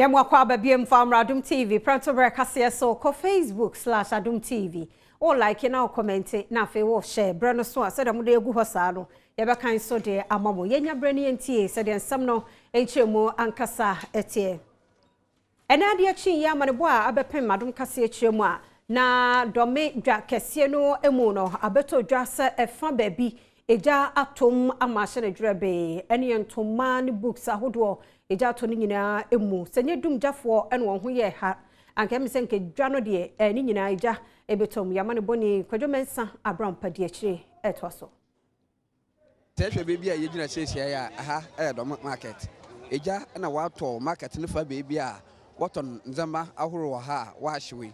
Yamwakwa babiem from Adom TV, Premotobre Kasee so ko Facebook/Adom TV. Or like na comment na fe wo share brano so said amude egu hosa no ye be kan so de amamo yenya brani entie said ensam no enchemu ankasa etie. Ena de achi ya mane bo a abepem Adom Kasee chiremu a na dome dwa kese no emu no abeto dwa se efa baabi eja atom amahye ne dwerebe ene entoma ne books ahodo eja to ne nyina emu senye dum jafo ene won ho ye ha anka me senke dwa no de ne nyina eja ebetom yamane boni kwadwo mensa abram padi akire etwaso tehwe bebi a yegyina chesia ya aha dom market eja na wato market ne fa bebi a waton nzama ahoro ha wa hyewe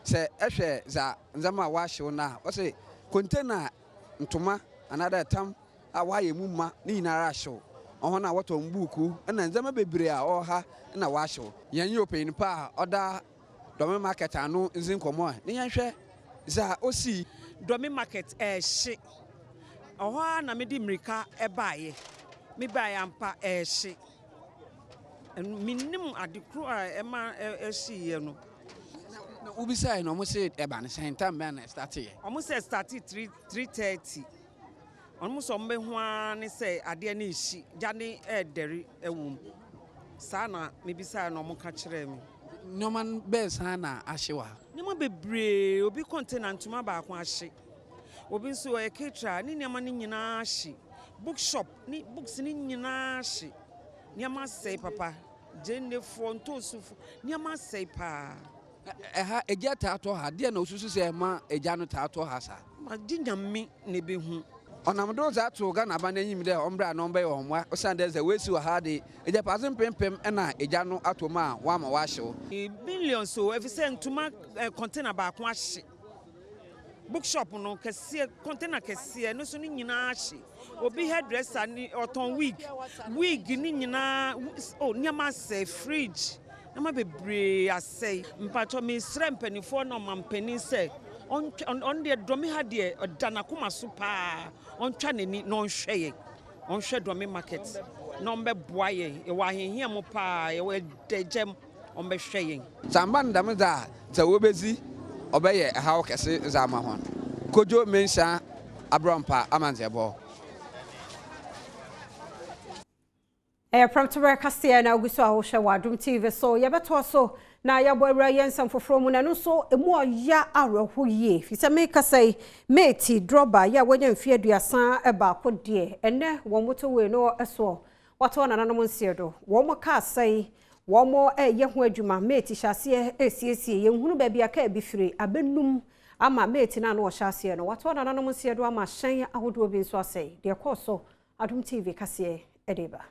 se ehwe za nzama wa hyewe na wo se container ntoma another time awaye mumma ni nyinara hyew ohon na waton buku na nzama bebre a oha na wa hyew yan yopen pa oda dome market anu nzin komo ni yanhwe za osi dome market hye oha na medi mrika ebaaye me baaye ampa hye minim adekru a ema hye no ubisai no mo se eba ne senta me na start ye omo se start 3:30 omo so mbe ho an se ade na hyi jane ederi ewum sa na me bisa na omo ka kire me nyoman be sa na ahyewa nyama bebre obi container ntuma ba ko ahye obi nso e ketra ni nyama ni nyina ahye bookshop ni books ni nyina ahye nyama sei papa jenne fonto sufu nyama sei pa ha eja taato ha de na osusu se ma eja no taato ha sa ma dinyame ne be hu onamdo za to ga na ba na nyim de ombra no mba ye omwa osande ze wesi wa ha de eja pasen pempem na eja no atoma wa ma wa hyew billions so efise ntuma container ba ko ahye bookshop no kese container kese no so ni nyina ahye obi hairdresser ni oton wig ni nyina nyama say fridge nyama bebre asay mpacho me sre mpanifo no mampani say on de domi ha de danakoma so pa on twa nani no nhwe on hwe domi market no mbe boaye e wa hehia mo pa e we dejem on be hwe yen samba ndam za wobezi obeye ha okese za ma ho kojo mensa abrampa amanzebo Premotobre Kasee na oguso a wo hwe wa Adom TV so yebeto so na yabo awura yensam foforo mu na no so emu oya aroho ye fi se me kasai meti droba ya wanya mfi aduasan eba akode ene wo moto we no eso wato na nanom nsiedo wo mo ka sai wo mo ye ho adwuma meti hyase esiesie ye hunu ba bia ka ebifire abenum ama meti na no wo hyase no wato na nanom nsiedo ama hyen ahodo bi nso asai de koso Adom TV Kasee edeba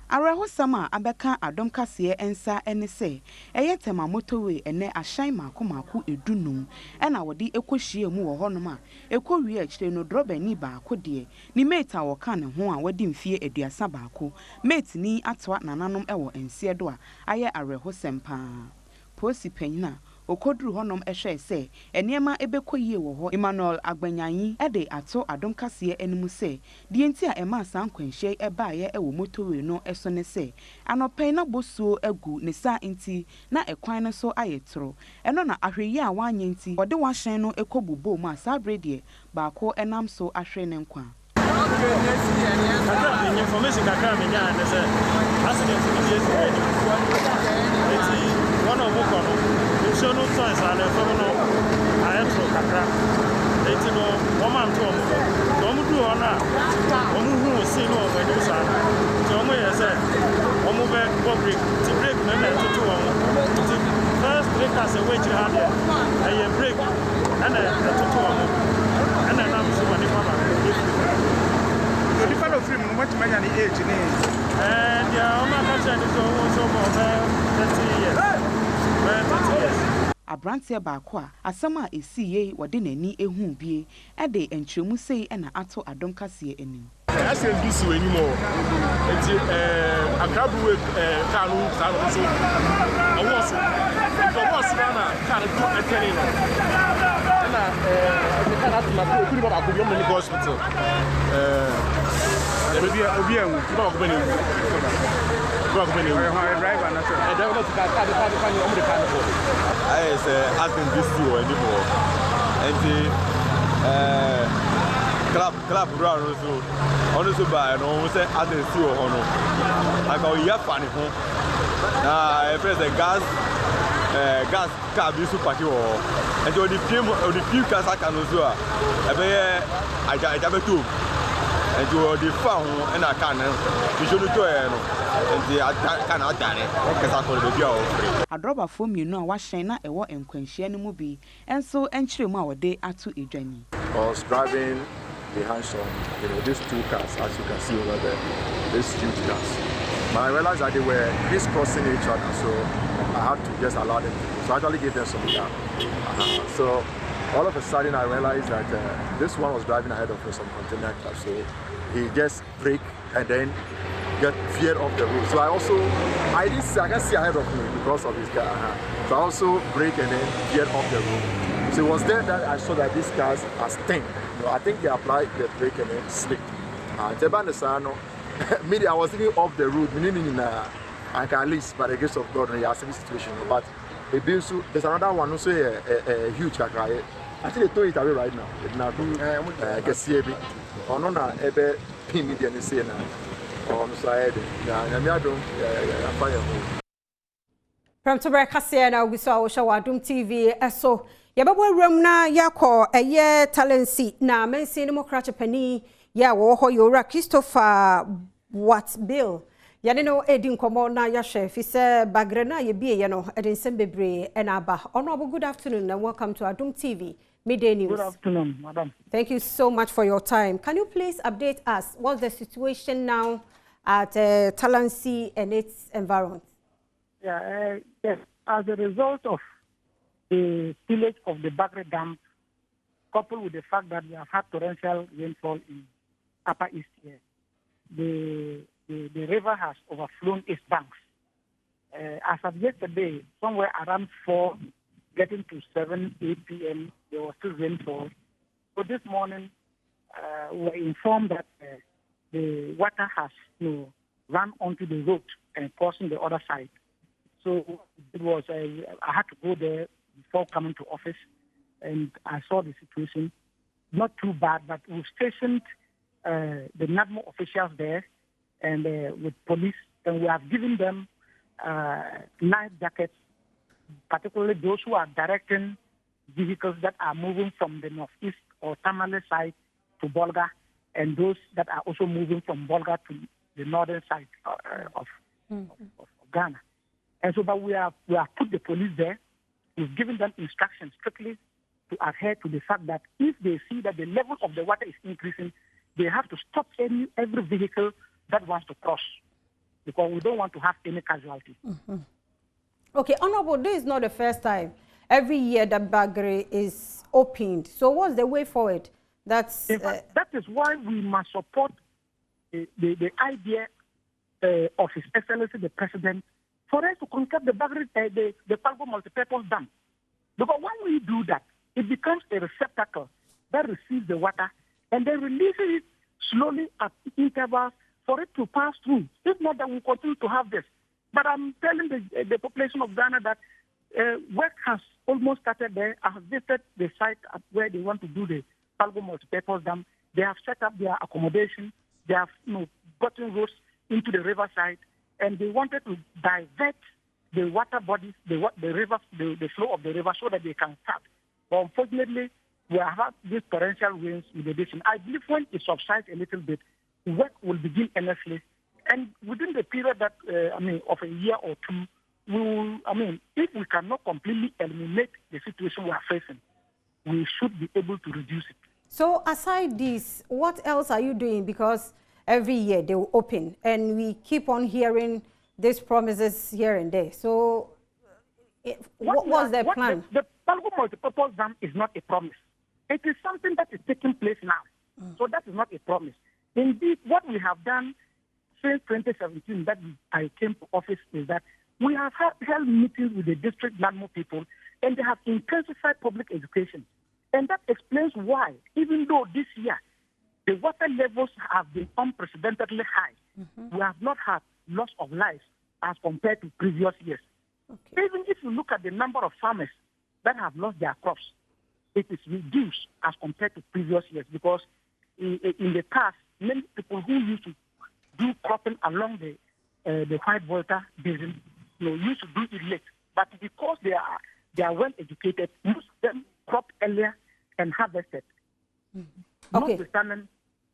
Areho sama abeka Adom Kasee ensa ene se eye tema motowe ene ahyan maako edunum ena wodi ekohie mu wo honom a ekowie akire no droba ni baako de ni mate a wo ka ne ho a wodi mfie aduasa baako mate ni atwa nananom ewo ense do a aye areho sempa posi panyina okodru honom ehwe se eniema ebekoyie wo ho Emmanuel Agbanyanyi ede ato Adom Kasee enimu se die nti a ema san kwanhye ebaaye ewo motowe no eso ne se anopen na bosuo agu ne sa nti na ekwan no so ayetro eno na ahweyi a wanye nti ode wahyen no ekobubo mu asabre de baako enam so ahwe ne nkwa information kakra me nya ne se accident ni one of them so no choice and from no I am so kakra eti no woman to mo do ona hu see no of do sa so mo ye say omo be break ti break na na to omo ti first breakers away ti ha there e break and to omo and na am so many mama the fellow film no much manya ni age ni yeah o ma ka say so more 30 years Abrantie baako a asama esiye wode nani ehu bie ede entremu sei na ato Adom Kasee enim ase ndusu enimo enti akrabu kanu sanu so awoso awoso na kanu to eteni no na kana to na ko kuri baba ko yom ni hospital Club run also by no say as a CEO hono. I go here funny home. Nah, first the gas car be super or and the few cars I can also. I have two. And you the phone and I can you should do it and the cannot done it because I call the job. Adroba form you know what Shana a war and quenchia no movie and so entry ma day at 2 a journey. I was driving behind some, these two cars, as you can see over there, these huge cars. But I realized that they were crisscrossing each other, so I had to just allow them to go. So I actually gave them some gap. So all of a sudden I realized that this one was driving ahead of me, some container car, so he just braked and then get veered off the road. So I can see ahead of me because of his car. So I also braked and then veered off the road. So it was there that I saw that these cars are stink. I think they applied the brake and then slipped. I was thinking off the road, meaning I can at least, by the grace of God, in a situation. But there's another one also a huge car. Actually, they throw it away right now. It's not Kasee. Or no, ever pin me the say now. On the side, I don't fire. Premotobre Kasee na we saw Adom TV so yababo room na yakọ eye talency na mensi no krache pani ya wo ho yora Christopher what bill ya no edin komo na ya hwe fi se bagre na ye bie ye no edin sem bebre na aba honorable good afternoon and welcome to Adom TV Midday News. Good afternoon, madam. Thank you so much for your time. Can you please update us what's the situation now at Talency and its environment? Yeah, yes. As a result of the spillage of the Bagre Dam, coupled with the fact that we have had torrential rainfall in Upper East here, the river has overflown its banks. As of yesterday, somewhere around 4, getting to 7, 8 p.m., there was still rainfall. So this morning, we were informed that the water has run onto the road and crossing the other side. So it was I had to go there before coming to office, and I saw the situation. Not too bad, but we stationed the NADMO officials there and with police, and we have given them life jackets, particularly those who are directing vehicles that are moving from the northeast or Tamale side to Bolga, and those that are also moving from Bolga to the northern side of Ghana. And so, but we have put the police there. We've given them instructions strictly to adhere to the fact that if they see that the level of the water is increasing, they have to stop every vehicle that wants to cross, because we don't want to have any casualties. Okay, Honorable, this is not the first time. Every year the Bagre is opened. So what's the way forward? That is why we must support the idea of His Excellency the President for us to construct the Bagre, the Palgo multipurpose dam. Because when we do that, it becomes a receptacle that receives the water and then releases it slowly at intervals for it to pass through. If not, that we continue to have this. But I'm telling the population of Ghana that work has almost started there. I have visited the site where they want to do the Palgo multipurpose dam. They have set up their accommodation. They have gotten roads into the riverside, and they wanted to divert the water bodies, the river, the flow of the river, so that they can start. But unfortunately, we have had these torrential rains with the addition. I believe when it subsides a little bit, work will begin earnestly. And within the period that, of a year or two, we will, if we cannot completely eliminate the situation we are facing, we should be able to reduce it. So aside this, what else are you doing? Because every year they will open, and we keep on hearing these promises here and there. So what was their plan? The Palgo multipurpose dam is not a promise. It is something that is taking place now. So that is not a promise. Indeed, what we have done since 2017 that I came to office is that we have held meetings with the district NADMO people, and they have intensified public education. And that explains why, even though this year The water levels have been unprecedentedly high. We have not had loss of lives as compared to previous years. Even if you look at the number of farmers that have lost their crops, it is reduced as compared to previous years because in the past, many people who used to do cropping along the White Volta Basin, used to do it late. But because they are well educated, most of them crop earlier and harvested. Notwithstanding,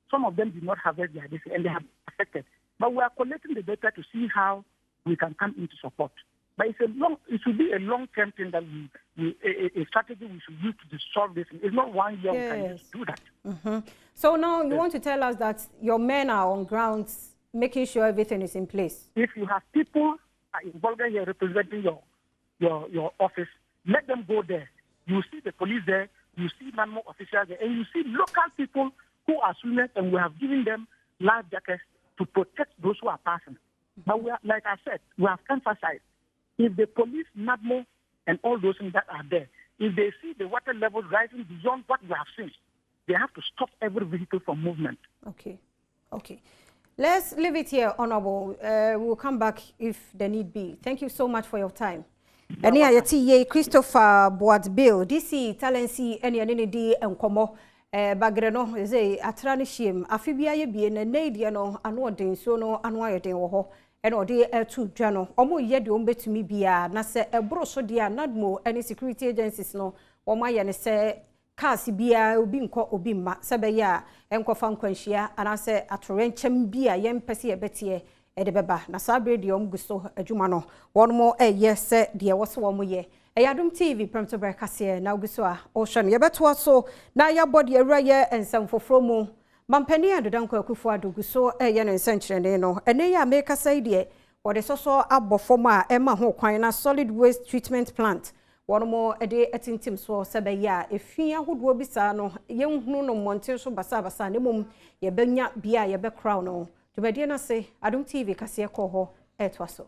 some of them did not harvest their disease and they have affected. But we are collecting the data to see how we can come into support. But it should be a long-term thing that a strategy we should use to solve this. It's not 1 year we can just do that. So now you want to tell us that your men are on ground making sure everything is in place. If you have people involved here representing your office, let them go there. You see the police there, you see NAMO officials there, and you see local people who are swimmers, and we have given them life jackets to protect those who are passing. But like I said, we have emphasized, if the police, NAMO, and all those things that are there, if they see the water levels rising beyond what we have seen, they have to stop every vehicle from movement. Okay. Let's leave it here, Honorable. We'll come back if there need be. Thank you so much for your time. Any ayati Christopher Boatbill, DC Talensi, any day and Como Bagreno, say Atrani Shim, Afibia ye na Nadiano, and what day so no anwire day or and or day to Jano, Omo yet umbe to me be a Nasa a broso dia nadmo any security agencies no or my and say Kasi bia obi nko obi ma sebeya enkofa nkwanhia anase atorenchem bia yempese ebetie edebeba na sabre de omguso adwuma no wonmo yese de woso wo ye Adom TV Premotobre Kasee na oguso a ohwe no yebeto so na yabode awraye ensamfofro mu mampani adodanko akufo adoguso ye no ensankyerene no ene ya make say de wode soso abofom a ema ho kwan na solid waste treatment plant one more a day at intim so Sabaya, if Fia would will be sano, young no monte so basabasa, nemum, ye benya bia ye back crown. To Mediana say, Adom TV Kasee coho, etwaso.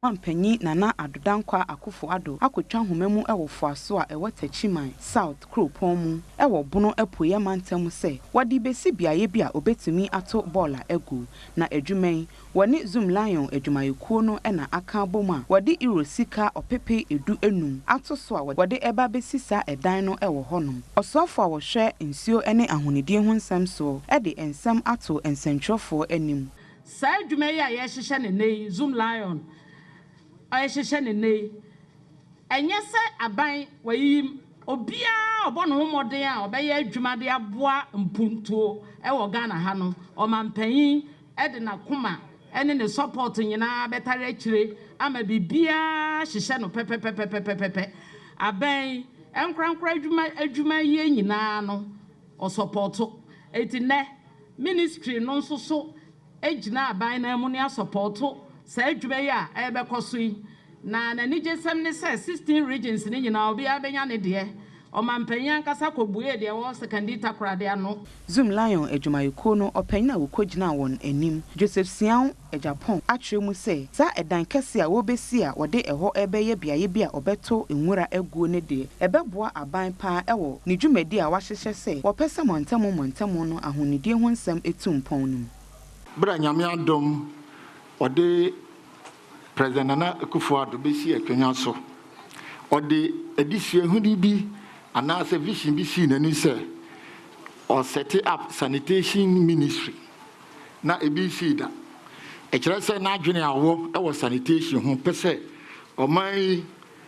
Mampenyi Nana Adodankwa Akufo Ado akotwa homemu ewofo aso a ewota Chiman South Kropon mu ewo bono epoye mantem se wadi besi biaye bia obetumi ato bola egu na adwuman woni Zoom Lion adwumayekuo no na aka boma wadi irosika opepe edu enum ato so a wadi eba besi sa edan no ewo honom osofo a wo hwe nsio ene ahonidie ho nsam so de ensam ato ensentwofo anim sa adwuman ya ye hyehye ne nei Zoom Lion ayehye ne nei enye se aban wayim obia obono homoden a obeye adwuma de aboa mpuntuo ewo Ghana ha no omampanyin de na koma ene ne support nyina betare akire ama bibia hyehye no pepepepepepepe aban enkrankra adwuma ye nyina no o support eti ne ministry no nso so ejina aban na mu ne support sa adwuma ya ebekoso na nije sem ne say 16 regions ne nyina obi abenya ne de omampanyan kasa kobuye de wo secondary takrade ano Zoom Lion adwumayekuo no opanya wokogina won anim Joseph Sian Japan atwe mu say sa edan kese a wobesi a wode eho ebeye biaye bia obeto enwura eguo ne de ebeboa aban pa ewo ne dwumadi a wahyehye say wopese montamo no ahonidie ho nsem etumpon no bra nyame adom ode President Nana Akufo-Addo besi akanya so ode edisue hudi bi anase vision bi si nani se or set up sanitation ministry na ebisi da e kire se na adwene awo e wo sanitation ho pese oman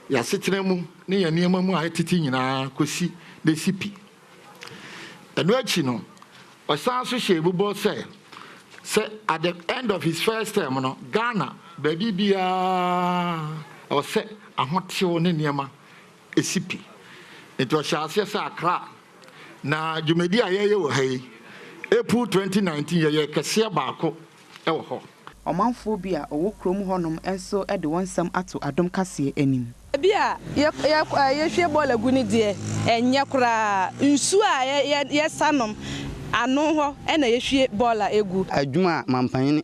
ya setena mu ne ya niam mu a etiti nyina kosi de sipi eno achi no o san so hye bubo se at the end of his first term no Ghana baby bia o se ahotew ne niam esipi eto hyase sa akra na jumedi ayeye wo hai April 2019 ye kese baako e wo ho omanfo bia owo krom honom enso de wonsam ato Adom Kasee anim bia ye hwe bola guni de enye kura nsu a ye sanom ano ho na ye hwe bola egu adwuma mampanyin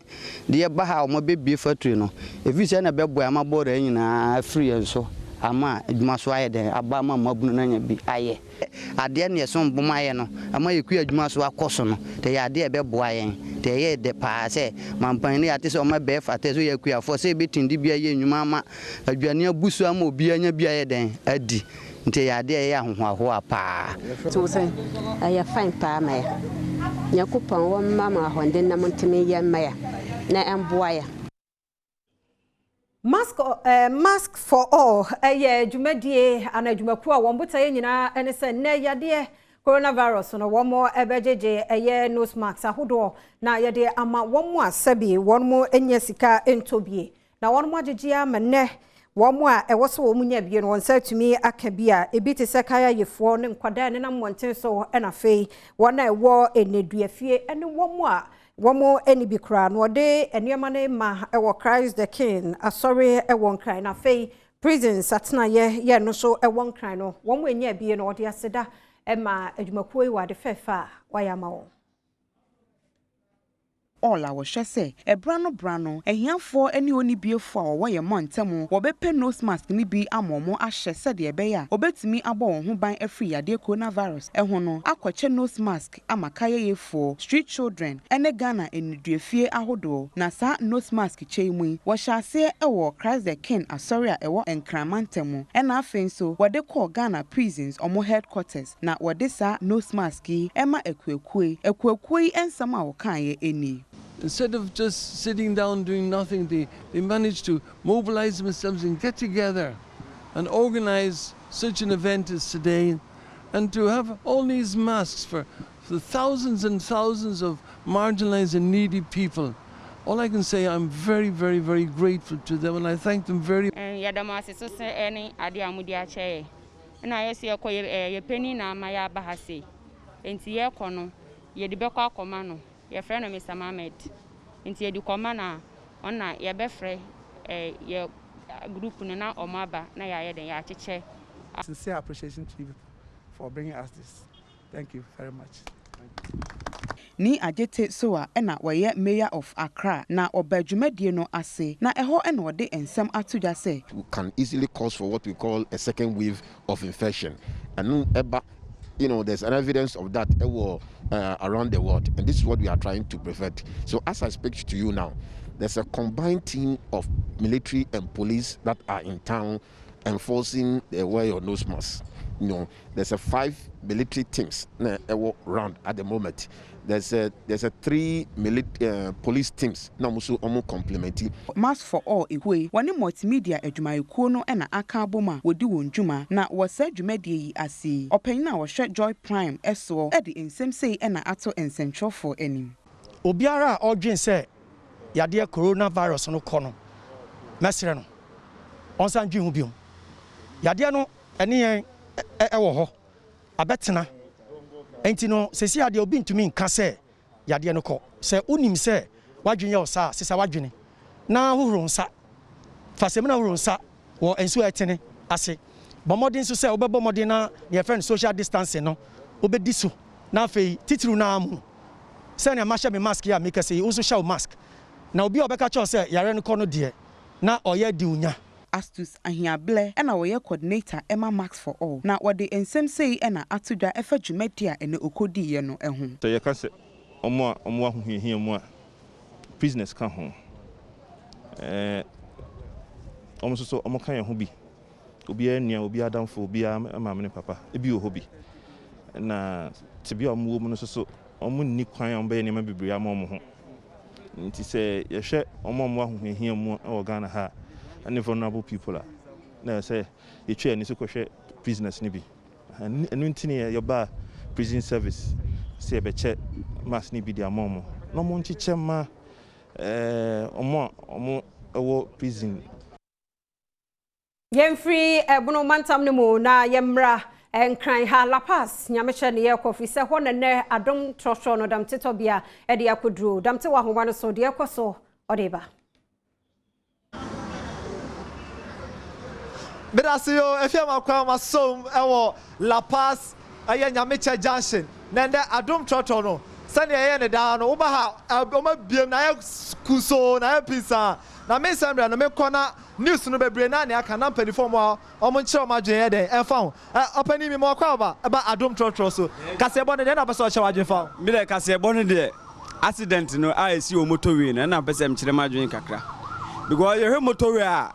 de ye ba ha o mo bebie factory no efisi na beboa ma bola nyina free enso ama adwuma so aye den aba ma mabunu na nya bi aye ade ne so mbom aye no ama yeku adwuma so akoso no te ya ade beboa yen te ye de pa se mampan ne ate so ma be fate so yeku afo se betindi bia ye nnwuma ama adwane abusu ama obi anya bia ye den adi nte ya ade ye ahohoaho apa so se aye fine pa ma ya nyakopon wo mama honde na monteme ye ma ya na emboa ya Mask for all. Jumedie and a Jumakua, one but a nyina and a ne yade coronavirus on a one more ebejeje a year nose mask a hodo. Na yade ama one more sebi, one more enyesika entobie. Now one more jia mane, one more a was womunya be one said to me akabia, a bit sekaya ye phone and quadan and I'm wanting so and a fay, one I wore a nedue fear and one more. One more any be crown, what day, and your money ma, I will cries the king. A sorry, I won't cry. Na fay prison, Satna, ye, no so, I won't cry. No, one way near being or dear Seda, Emma, Edmakui, what the fair far, why am I? All our say brano ehiafo eni oni biefo a wo ye montemu wo bepe nose mask ni bi amomo ahye sede ebeya obetimi abo ho ban afri yade coronavirus eho no akwache nose mask amakaye yefo street children ene Ghana eniduefie ahodo na sa nose mask cheimu wo hyase ewo Christ the King asoria ewo enkramantemu ena afen so wo de call Ghana prisons omo headquarters na wo de sa nose mask ema ekuekue ensama wo kan ye eni. Instead of just sitting down doing nothing, they managed to mobilize themselves and get together and organize such an event as today, and to have all these masks for the thousands and thousands of marginalized and needy people. All I can say, I'm very, very, very grateful to them, and I thank them very much. Your friend Mr. Mohammed. Into the commander on your befre your group na omaba na ya chiche. Sincere appreciation to you for bringing us this. Thank you very much. Ni ajete soa ena waye mayor of Accra na obadwumadie no ase na eho ena wode ensem atoja se can easily cause for what we call a second wave of infection. And there's an evidence of that around the world, and this is what we are trying to prevent. So as I speak to you now, there's a combined team of military and police that are in town enforcing the wear your nose mask. There's a 5 military teams around at the moment. There's a 3 police teams na muso omo complementing. Mask for all ewe wani multimedia adwumayekuo no na aka aboma wodi wonjuma na wasa dwumadie yi ase opanyin na wo hwe Joy Prime eso e de ensem sei na ato ensentwofo anim. Obiara odwen se yade coronavirus no kono mesre no onsan dwi hu biom yade no ene yen ewo ho abetena enti no sesi ade obi ntumi nka se yade no ko se unim se wadwene osa sesa wadwene na hohoro nsa fasem na hohoro nsa wo enso etene ase bomodin so se obebomodin na ye friend social distancing no obedi so na fei titiru na amu se na ma hye me mask ya make say also show mask na obi obeka cho se yare no ko no de na oye di unya Astus Ahiable ena woye coordinator Emma Max for all na wode ensem sei ena atodwa efa dwumadia ene okodi ye no eho so ye ka se omo ahohia mu a business ka ho omo so omo kan ye ho bi obi ania obi adamfo obi amamene papa ebi o hobi na tibi omo mu no so omo ni kwan omo be nema bibiri ama omo ho nti se ye hwe omo ahohia mu e Ghana ha and vulnerable people are. Now say you try and you business nibi. And ntini your bar prison service say be check mass nibi dia momo. No mo nchiche ma omo prison. Yemfree ebono mantam ne mu na yemra enkran ha La Paz nyameche ne yekofi se ho ne Adom Trotro no damte tobia e de akoduro damte wa howa no so de ekoso odeba. Medasio efia kwa masom ewo La Paz aya nyameche junction nende Adom Trotro no sani eye ne da no uba ha oma biem na kuso na pizza na me sambra no me kona news no bebre na ne aka na mpani form omo nkyere o madwen den enfa ho opani mi mo kwa ba Adom Trotro so kase ebo ne na pese o kye wadwen fa mi de kase ebo ne de accident no a esi o motorway na pese m kyere madwen kakra because you hear motorway a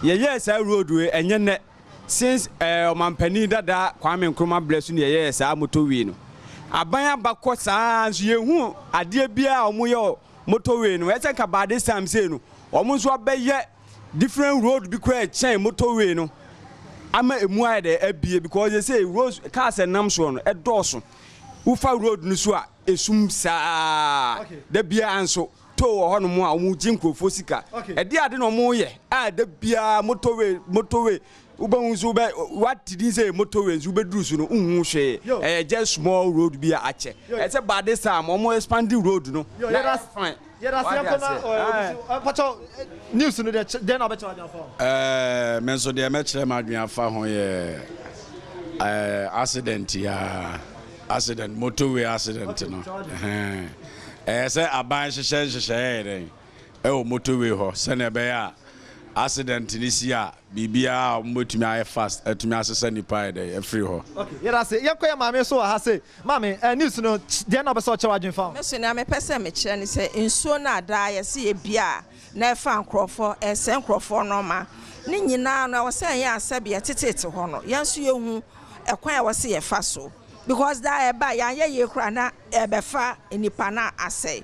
yes I road we enye ne since omampani dada Kwame Nkrumah bless you yes I motorway no aban abakọ saa nso yehu ade bia omo ye motorway no ese ka bad this time say no omo nso abeye different road bi kwa chain motorway no ama emu ade abie because they say road cars enam so no edoso ufa road no so a esum saa da bia anso to ho no mo a omo jinkrofo sika e de ade no mo ye a da bia motorway ubangu so be what did he say motorway so be duru so no unhu hwe just small road bi a che e say bad this time omo expanding road no that's fine that's pacho news no de na be che wadwan fa menso de me kire madwan fa ho ye accident motorway accident no say aban hye den o motorway ho se na be ya accident this year bibia motumi aye fast atumi asesa nipa dey free ho okay yera say yenkoya mame so ha say mame news no dey na be so che wadwen fa me so na me pese me kire ni say nsuo na da ye se ye bia na fa nkrofo esen nkrofo no ma ni nyina no wo say ya asabia tetete ho no yanso ye hu ekwan a wo se ye fa so because da e ba yan ye kura na e be fa nipa na asay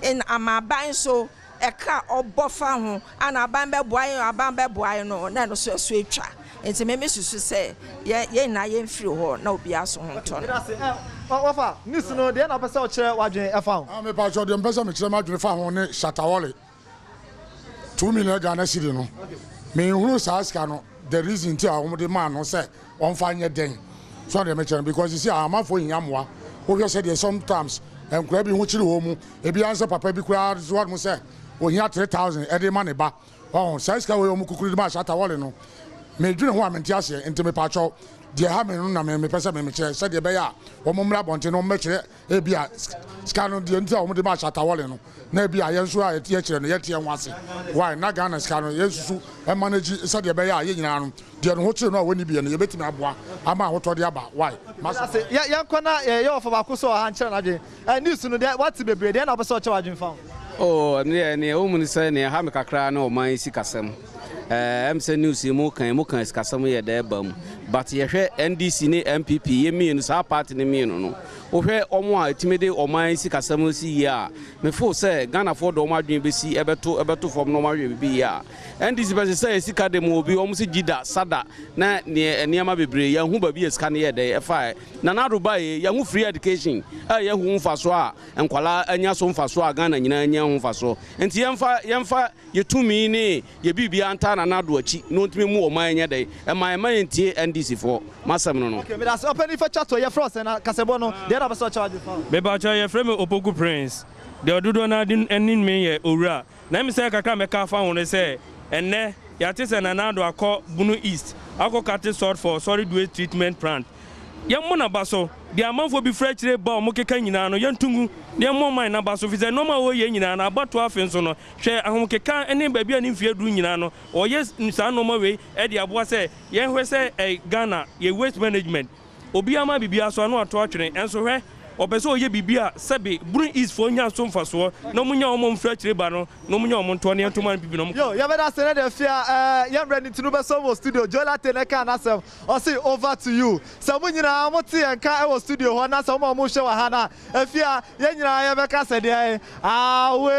in amaban so eka obofa ho ana aban be boaye no na no so etwa enti me susu se ye na ye mfiri ho na obi aso ho to wafa news no de na pese o kire wadwen efa ho me pa cho de pese me kire madwen fa ho ne Shatawale 2 million Ghana cedi no me huru sa aska no the reason ti a wo de man no se on fa nye den so de me kire because you see amafo nyamwa wo hwe se de sometimes enkura bi hu kire ho mu ebi anse papa bi kura so mo se o hia 3000 ede money ba oh sai ska we o mukukuru ma Shatawale no me dwene ho amenti ase enti me pa cho de ha me no na me pese me kire se de be ya o mo mra bonte no me kire e bia ska no de enti a o mo de ma Shatawale no na bia ye nso a ye kire no ye tie ho ase why na Ghana ska no ye susu e manage se de be ya ye nyina no de no ho kire no a woni bia no ye betimi aboa ama ho to de aba why mase ya nkona ye ofo ba ko so ha nkire na de news no de what bebre de na pese o che wadwen fa oh ne o mun say ne ha me kakra na o man sikasem say news mu kan sikasem ye da bam but ye hwe NDC ne MPP ye mienu sa party ne mienu no o hwe omo a timede o man sikasem si ya me fo say Ghana for do madwen be si ebeto from no madwen be ya NDC be say sika de mo obi omo si gida sada na ne ama bebre ya hu ba bi sika ne ye da e fa na na do ba ye hu free education ye hu mfaso a enkwala anya so mfaso a Ghana nyina anya hu mfaso enti yemfa yetumi ne ye bibia anta na na do achi no ntimi mu o man nya da e man ntie NDC for masam no okay me das open if chat to ye frost na kasebo no de na be so charge for me ba cha ye frame Opoku Prince de odudo na din enin me ye owura na me say kakra me ka fa ho ne say enne ya te say na na do akọ Bunu East akọ kate sort for solid waste treatment plant yammo na baso de amanfo bi frechire ba o mo keka nyina no yantungu de mo man na baso fi say normal wo ye nyina na abato afen so no hwe ahom keka ene ba bia ni mfie du nyina no o ye sa normal we e de aboa say ye hwe say Ghana ye waste management obi ama bibia so no ato atwene enso hwe obeso ye bibia sebe Bunu East for nya so mfaso no munya o mo frechire ba no munya o mo nto ne ntoma bibi no yo ya beda say na de fia yam ready to be so studio Jola Teneka na sem o say over to you so mo nyina mo te enka e wo studio ho na so mo hwe wa ha na afia ye nyina ya beka se de awe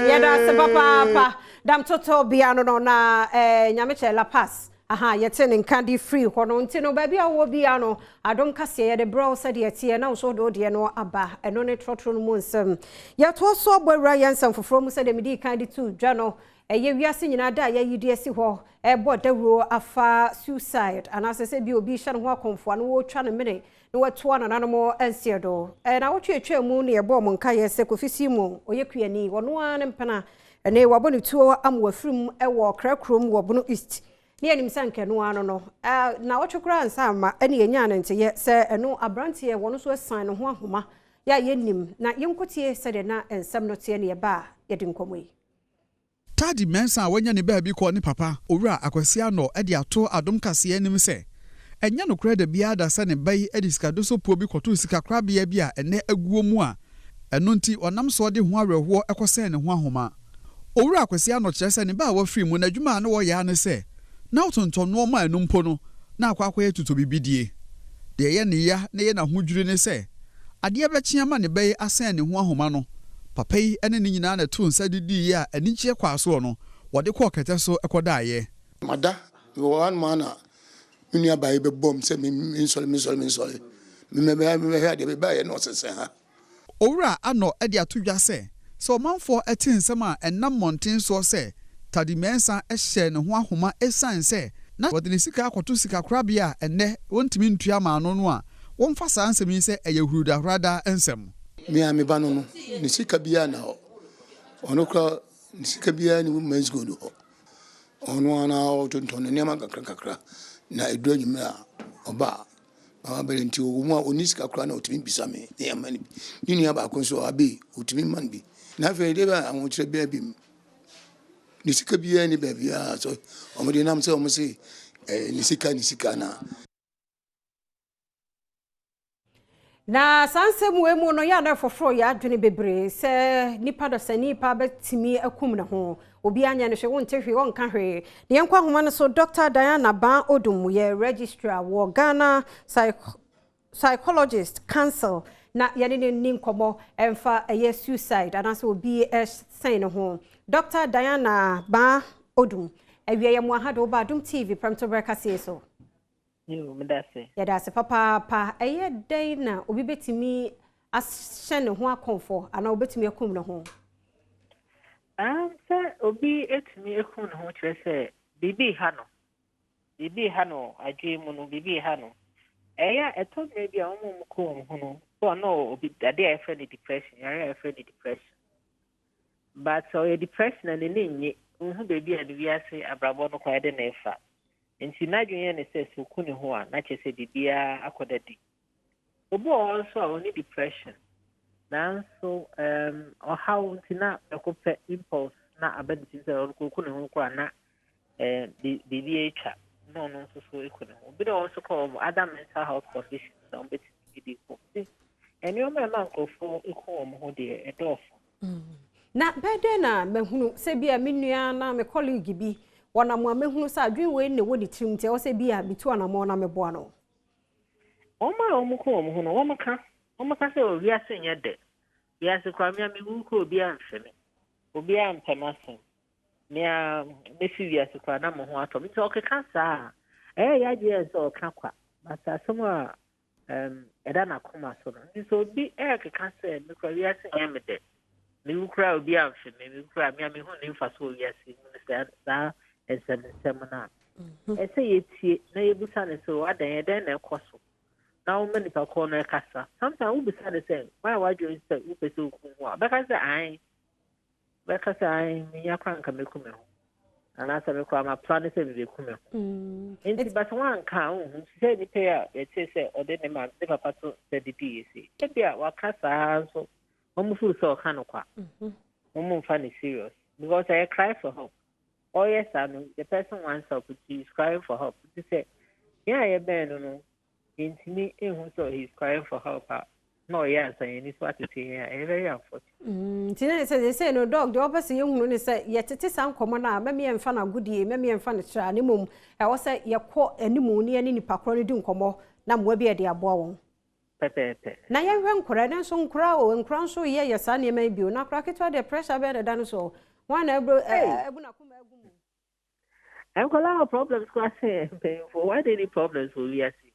ye da se papa Adom Trotro bia no na nyameche La Paz aha yete ne nkandi free hono nti no ba bia wo bia no Adom Kasee ye de bro said ye tie na so do de no aba eno ne Trotro no mu nsem ye to so gbawura yansam foforo mu said me di kandi tu dwa no ye wiase nyina da ye yidi esi ho e bo dawuro afa suicide anase se bi obi hye no ho akonfo no wo twa no mene no watoa na nanom ansiedo na wo twetwa mu ne ye bo mo nka ye se kofisi mu oyekuani wono an mpena ene wabone tuo amwafirim e wo krakrom wo Bunu East ne nim sanke no ano no na wotwekura nsa ma ene yenya na nte se eno abrante ye wono so asan no ho ahoma ya yenim na yenkotie se de na ensem no tie ne ye ba ye de nkomoyi Tadi mensa wanya ne baabi ko ne papa owura Akwasi ano e de ato Adom Kasee anim se enya no kra da bia da se ne bai e diskado so po bi koto sika krabea bi a ene aguo mu a eno nti onam so de ho awerho ekose ne ho ahoma owura Akwasi ano kire se ne ba wa free mu na dwuma na wo ya ne se na otonton no ma enu mpo no na akwa tuto bibidie de ye ne ya na ye na hodwure ne se ade abekye ma ne bai asan ne ho ahoma no papa yi ene ne nyina na to nsa didi ya anichie kwaso no wode ko kete so ekodaye mada one man unia bae be bom se me sole me ha de be bae no sese ha owura ano e de atodwa se so manfo ete nsem a enam monten so se tadi mensa ehye ne ho ahoma esan se na wode ne sika akoto sika krabia enne wontimi ntua ma no no a wonfa sa nsem yi se eyehuruda rada ensem me ba no ni sika bia na ono kra ni sika bia ni men's go no ono ana o tonton ne ma kakra na edu anyume a oba mama belenti o mu a oni sika kra na otimi bisa me ne ya mani ni aba konso abi otimi man bi na fe de ba awon kire bia bi ni sika bia ni ba bia so o mo de nam se o mo se ni sika na na sansemu emu no ya na foforo ya adwene bebre se nipa do se nipa betimi akum ne ho obi anya ne hwe wonte hwe wonka hwe ne yankwa homa no so Dr. Diana Ban Odum ye registrar wo Ghana Psychologist Council na yene ni nkomo emfa eye suicide anase obi sign ho Dr. Diana Ban Odum ewie ye mo ahado ba Adom TV Premotobre Kasee so yo medase ya dase papa eye day na obi betimi ahye ne ho akonfo ana obetimi akum ne ho se obi etimi akum ne ho kire se bibi ha no adwe mu no bibi ha no eya eto me bia omo mko ho no so no obi ade I feel depression I feel depression but so your depression and nyi hu baby ade wi ase abrabo no kwa de na efa nti na dwen ne se so ku ne ho a na chese bibia akodadi obo also oni depression na so or how ntina ekope impulse na abadi se ku ne ho kwa na bibia echa no so eku ne ho bi do also call other mental health conditions on bit di ko eni o me man ko fo eku o mo ho de edofo na bede na mehunu se bia menua na me colleague bi wana mo amehunu sa adwen we ne wodi tirim te o se bia bitu ana mo na meboa no o ma o mu ko o mu no o maka se o wi ase nye de wi ase kwa mi wu ko obi anfeme obi ampemasen me fi wi ase kwa na mo ho ato mi to okeka sa ya je so ka kwa bata somo eda na koma so no so obi keka se me kwa wi ase nye me de me wu kra obi anfeme me kra mi hu ne mfa so wi ase mu sa semina ese yetie na yebusa ne so adan den na ekoso na wo mani pa ko na kasa sometimes wo bisa ne say why you say wo pese ku ho because I me yakran ka me kume ho ana sa me kwa ma plan se me kume ho enti but one kan wo say ni pe a yete say ode ne ma de papa to se didi yesi e bia wa kasa so wo mu fu so kan kwa wo mu fa ne serious because I cry for help. Oh yes, I know. The person wants help. He's crying for help. He said, "Yeah, yeah, Ben, no. Intimate, so he's crying for help. No, yes, and it's what to say here. Very unfortunate." Tina said, "They say no dog. The opposite young woman say, yet it is uncommon. Maybe I'm fan of goodie. Maybe I'm fan of animum. I was say you caught any money any pacroni doing come Nam webi a dear bow." Pepe. Na ya ran kora so nkra and crown so ye your son may be na crack to the pressure better than so. One I'm calling problems for why any problems will we see?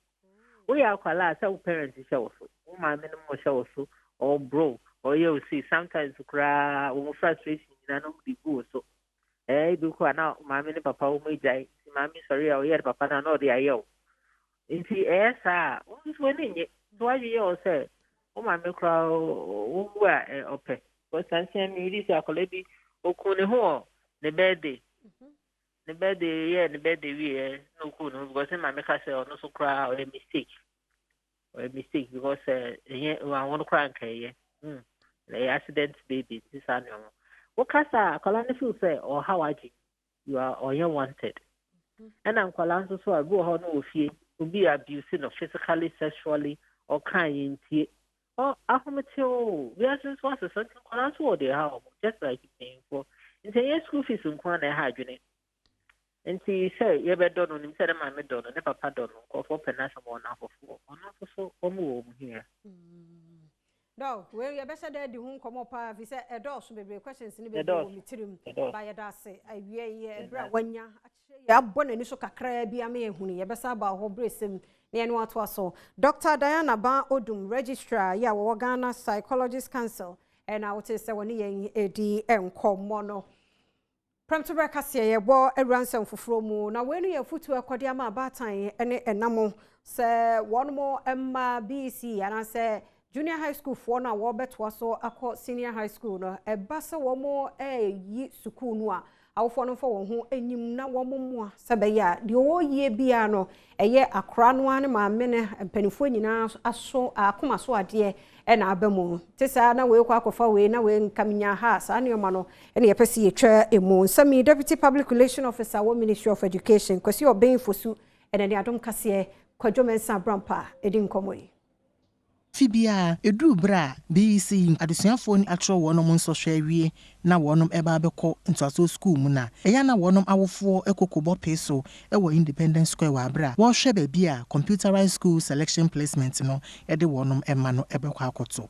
We are calling some parents show so. My minimum show so or broke or you see sometimes cry or frustration in be good so. Do now my mini papa may die. Mammy sorry or yet papa no the ayo. In the air, sir, who's winning it? Why you all say, oh my micro open. But I say me this a collebi okune ho the birthday. the birthday, yeah, the birthday, we no cool, because my make us no so cry or a mistake. Or a mistake because I want to cry, the accident baby, this annual. What casa, Colonel say, or how are you are or you wanted. And I'm Colonel, so I go on with you, to be abusing or physically, sexually, or crying. Oh, Ahomatio, we are just once a certain Colonel, what they have, just like you paying for. In the school fees in Kwana hygiene. And she say, you better don't instead of my medon, and never pardon, or for penasa or not for 4, or not for so, or more here. No, where you better there, the home come up. If you say a door should be questions in the door, by a dassy, I wear when ya born and you should cry be a mere honey, a bessa about her brace him near what was so. Dr. Diana Ban Odum, registrar, ya Wagana Psychologist Council, and I would say when he ADM call mono. Premotobre Kasee ye bo ransom foforo mu na wenu ye futu akode ama abatan ene enamo se one more emma BC and say junior high school for na wo beto so akọ senior high school no e ba se wo mo yi school no a awofo no fo wo ho enyim na wo mo a se be ya de wo yie bia no eye akra no ane ma me ne mpanifo nyina aso akoma so ade ena abamu tisa na we kwa akofa we na we nkaminya ha sa ne ma no ene ye pese ye twa emu nsami deputy public relation officer wo ministry of education kwesi oben fosu ene ne Adom Kasee kwadwomensa brampa edi nkomoyi Fibia edu bra BC adesuafo ni atro wonom nso hwawie na wonom eba abekọ ntaso school mu na eya na wonom awofo ekokobo peso ewo Independence Square wa bra wo hwe ba bia computerized school selection placement no ede wonom ema no ebekọ akoto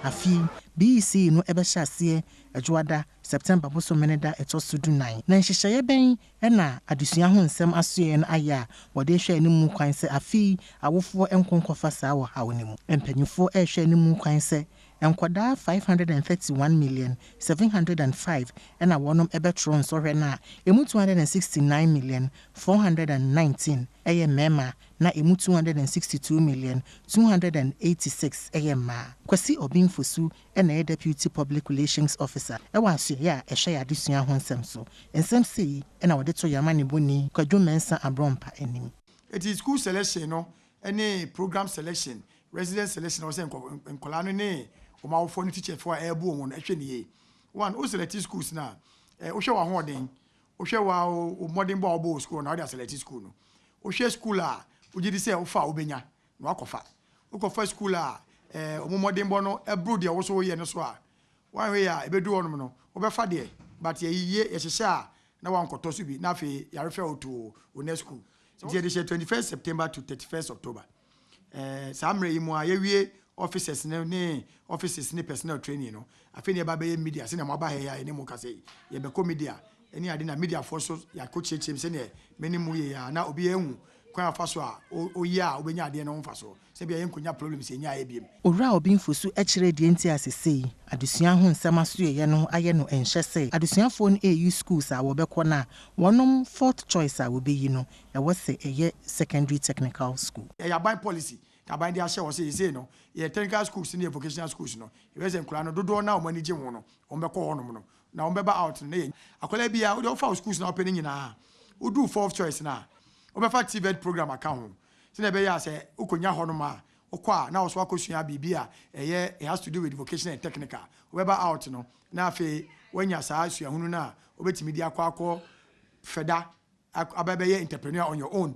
afi BC no ebehyasie adwoada September boso meneda etosudu 9 na nhyehyeye ben na adesua ho nsem asoe no aya wode hwe animu kwan se afi awofo enkonkofa saa wo hawonimu empanyufo ehwe animu kwan se enkoda 531,705 na wonom ebetro nso hwe na emu 269,419 eye mema na emu 262,286 eye ma kwasi obinfosu na deputy public relations officer ewa aso ya ehwe ya adesua ho nsem so nsem sei na wode to yama ne boni kwadwomensa abrompa enim. It is school selection no any program selection resident selection was enkola no ne o ma wo teacher for ebu won ehwe ne ye one o select schools na o hwe wa hoden o hwe wa o modern boy school na o dey select school no o hwe school a o gidi say o fa obenya no akofa o kofa school a o modern boy no ebru de wo so ye no so a one way a ebedu wonum no o be fa de but ye hyehyɛ a na wan koto so bi na fe ya refer o to UNESCO so the 21st September to 31st October samre yi mu a ye wie officers ne offices ne personal training no afi ne ba be media se na mo ba he ya ne mo ka se ye be media eni ade na media for so ya ko chechim se ne meni mu ye ya na obi ehu kwan afa so a oyi a obenya ade no mfa so se bia ye nkonya problems enya ye biem owura obinfosu ekire de enti asese adesua ho nsem asoe ye no aye no enhye se adesuafo no EU schools a wo bekọ na wonom fourth choice a wo be yi no e wo se eye secondary technical school ya ban policy kaban dia hye wo se no ye technical schools ne vocational schools no e we se nkura no dodo na o mani je ho no o mbekọ honom no na o mbeba out na ye akola bia o de fa schools na open nyina o do fourth choice na o be fa TVET program account se be ya se ukonya honom a okwa na so akosua bibia it has to do with vocational and technical o be out no na afi wanya saa asua hunu na obetimi di akọ feda abebe entrepreneur on your own.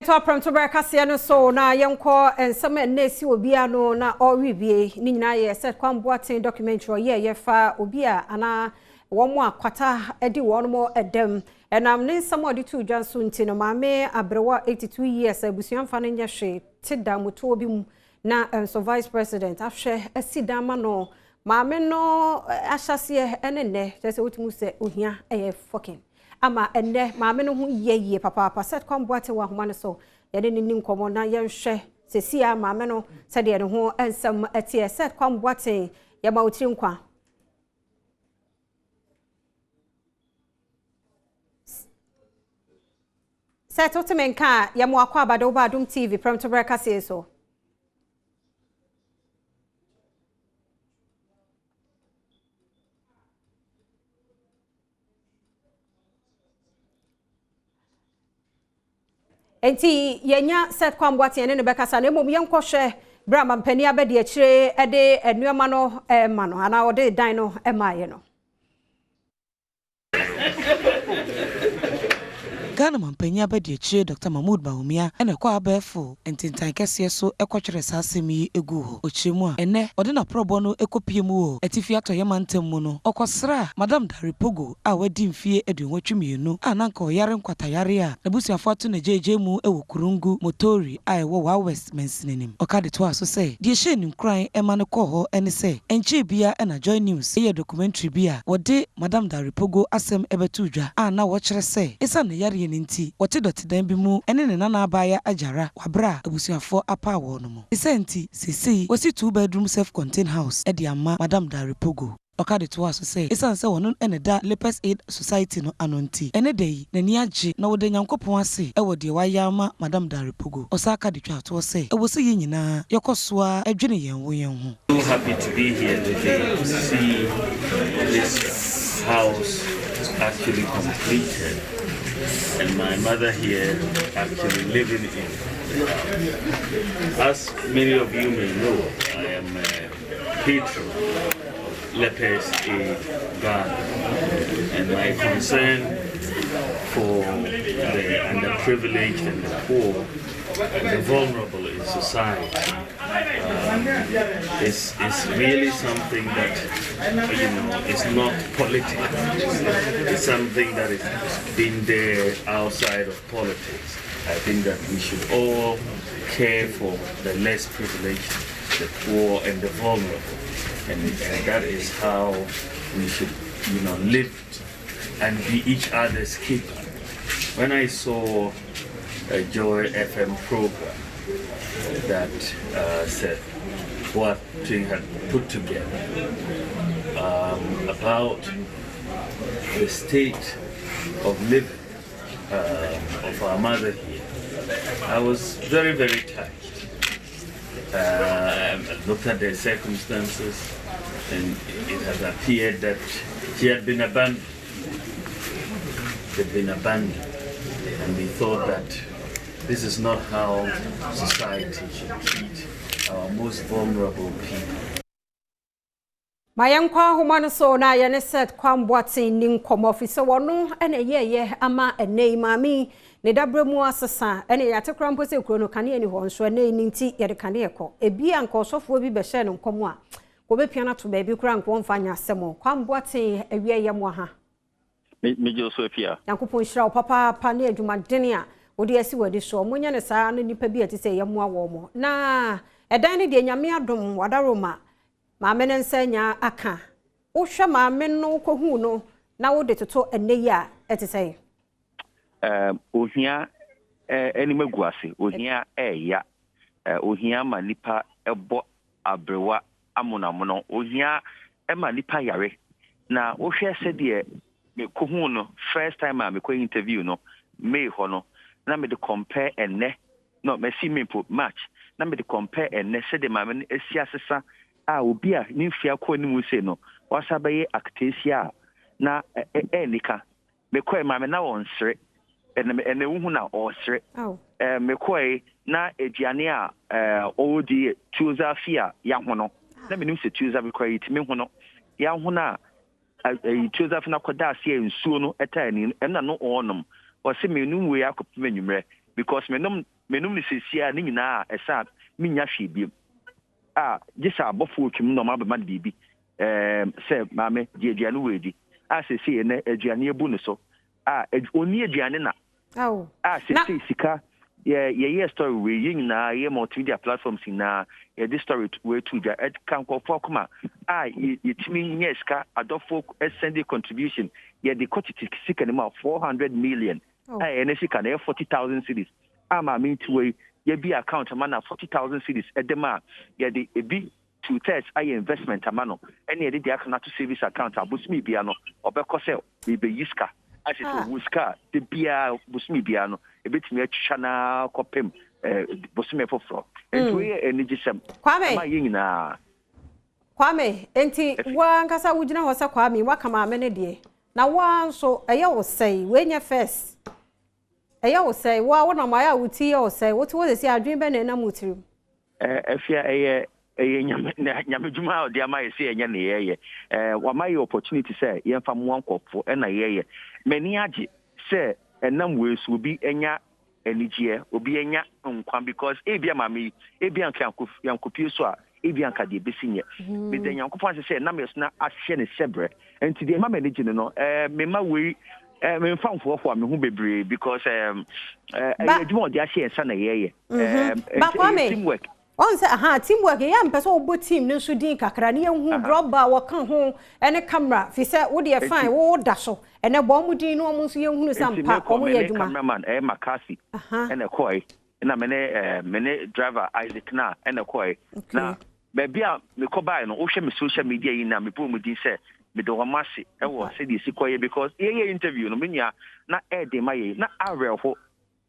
To Premotobre Kasee no so na yenko ensem na esi obi ano na oribie ni nyina ye set kwamboaten documentary ye fa obi a ana womo akwata edi wono edem enam ne nsem odi tu dwanso nti no maame abrewa 82 years abusuamfa no nya hwe tida moto obi mu na so vice president afhwe asidama no maame no ahyase enene tese otumu se ohia fucking ama enne maame no hu yeye papa set kwamboate wa homa no so yede ni nkomo na yenhwe sesia maame no sɛ de ne ho ensam atie set kwamboaten ya ma otiri nkwa set otemenka ya mo akwa abade oba Adom TV Premotobre Kasee so enti yenya set kwamboaten ne bekasa na mom yenkohwe bra mampani abede akire ede enuama no ma no ana ode dan no maaye no Ghana mampanya badi akire Dr. Mahmoud Bawumia ene kwa abefo entintan kese so ekotwere sasemi egu ho ochiremu a ene ode na probo no ekopie mu o atifi atoye mantem mu no okosra Madam Daripogo a wadi mfie edunwatwemienu a nanka oyare nkwatayare a nabusuafo ato na jeje mu ewo kurungu motori a ewo wa West Mensinenim okade to aso se die hye nim kran ema ne kɔ ho ene se enche bia na Joy News eye documentary bia wode Madam Daripogo asem ebetu dwa a na wo kyere se esa ne yare nti wote dot dan bi mu ene ne nana abaya ajara wabra abusuafo apa wo no mu isenti sisi wasi 2-bedroom self-contained house e de amma Madam Daripogo okade to aso say isan se wono ene da Lepers Aid Society no anonti ene dey na ni age na wode nyankopon ase e wode wayama Madam Daripogo osaka de twa to say e wo se yinyina yekosoa adwene yen wo yen ho. So happy to be here today to see this house actually completed and my mother here actually living in. As many of you may know, I am a patron of Lepers Aid Ghana, and my concern for the underprivileged and the poor and the vulnerable in society is really something that, is not political. It's something that is been there outside of politics. I think that we should all care for the less privileged, the poor and the vulnerable. And that is how we should, live and be each other's keeper. When I saw a Joy FM program that said what Ting had put together about the state of living of our mother here, I was very, very touched. I looked at the circumstances, and it has appeared that she had been abandoned. They'd been abandoned, and we thought that this is not how society should treat our most vulnerable people. Mayankwa humano so na yene set kwamboaten ni nkom officer wono ene ye ama enei mami ne dabremu asesa ene yatekra mpo se kuro no kane ani ho nso ene ni nti ye de kane ekọ ebi anka osofo bi be hye no nkom a ko be pia na to ba bi kura nko mfanya asemo kwamboaten awie ye mo ha me jo so pia yankopon hira papa pa ne adwuma dene a wodi asi wadi so monya ne saa no nipa bi atise ye mo awo mo na edan ne de nyame adom wadaroma maame ne nsanya aka wo hwe maame no kohu no na wo de toto eneyi a etise ohia enimagwase ohia eya ohia ma nipa ebo abrewa amonamono ohia ma nipa yare na wo hwe se de me kohu no first time me ko interview no me ho no na me de compare enne no me see me put match na me de compare enne se de maame no esi asesa obi a ni mfia ko ni mu se no wasabaye actasia na enika me ko maame na wonsre ene wu na osre me ko na aduane a odi tuozafia ya ho no na me nim se tuoza be ko yiti me ho no ya ho na tuozafia na koda asia nsuo no etani ena no onom o se me num we akop menumre because me num ni sesia ni nyina esa minya hwe jisa abofo twum no ma be man bibi se maame di aduane wedi se ne aduane ebu ne so oni aduane na se sika ye story we yin na ye multimedia platforms na this story we to ja kan ko fokuma yitimi nyeska adofo send contribution ye the quantity sika ne ma 400 million ene sika na 40,000 cedis maame ntiwe ye bi account amana 40,000 cedis edema ye de ebi 2/3 aye investment amano ene ye de aka to savings account abusumi bia no obekọ se be yiska ati to wuska de bia busumi bia no ebetimi atwa na kopem busumi foforo ento ye enigisem ma ye nyina Kwame enti wa nkasa wugina ho se Kwame wa kama amene de na wa nso eye wo sei we nya first eye wo sei wa wona ma ya wuti ye wo sei wo ti wo se adwen be na mutirim afia eye nyame juma odi ama ye se enya ne ye wa ma ye opportunity say ye mfa mo ankofo na ye mani age say enam we so bi enya enigye obi enya nkwan because ebia mami ebia yankopie so a ebia nka de besinye me de yankopon say na me so na ahye ne sebre enti de ma manage no me ma we me mfa mfofo me hu bebre because edwuma odi ahye ensa na ye teamwork on say teamwork ya mpese obo team no so din kakra ne hu rubber wo kan ho ene camera fi say wo de fine wo da so ene bo mu din no mo so ye hunu sampa o mo ye dwuma cameraman Makasi ene koi na mene driver Isaac na ene koi na bebia me ko bai no wo hwe me social media yi na me bo mu din say me do masi e wo say di sikoye because ye interview no menya na de maye na arelfo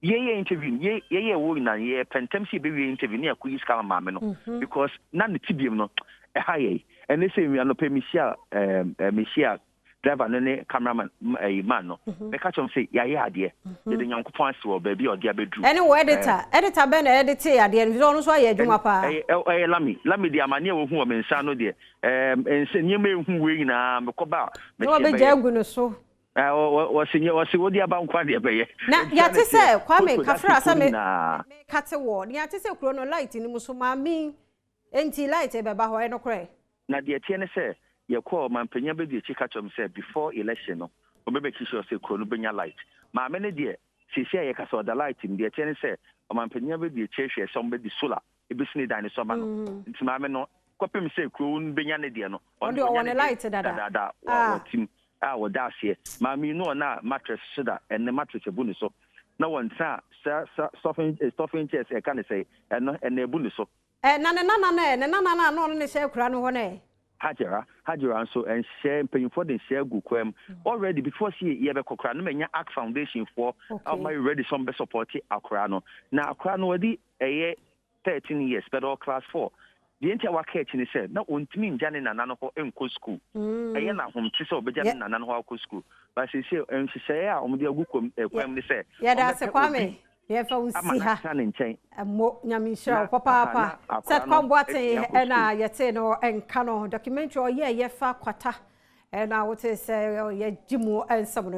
ye interview ye wo na ye pentem si be we interview na akuyi ska ma me no because na ne tibiem no ha ye ene say we no permission driver ne cameraman man no me catch him say ya ade ye de nyankopon ase wo ba bi ode abedru ene wo editor be na edit ade no so aye adwuma pa lami de amane wo hu o me nsa no de ense nyema ehu we nyina me ko ba me no be jagu no so wasi wodi abankwa de be ye na ya te say Kwame kafra asa me kate wo ya te say kuro no light ni muso ma mi enti light e be ba ho e no kore na de tie ne say ye call mampanya be de chika chom say before election no obebe kisho say kuro no benya light ma me ne de sisi ye kasa oda light ni de tie ne say mampanya be de chehwe somebody solar e be sini dan so ba no nti ma me no kopem say kuro no benya ne de no on de one light dada team wo dasie ma mi no na mattress shida and the mattress ebu ni so na won sa stuffing chairs e kan say eno ebu ni so na no ne share kura no ho na hajira so and share paying for the share gu kwam already before see ye be kokra no menya act foundation for am I ready some be support akra no na akra no wadi 13 years federal class 4 the entire work ni say na ontimi njane nana no ho enko school eye na hom ti say obejane nana no ho school but say enhyehyɛ a omde agu kwam ni say ya da se Kwame ye fa unsi ha mo nyamishira papa set kwamboate na yete no enka no documentary ye fa kwata na wote say ye jimu ensam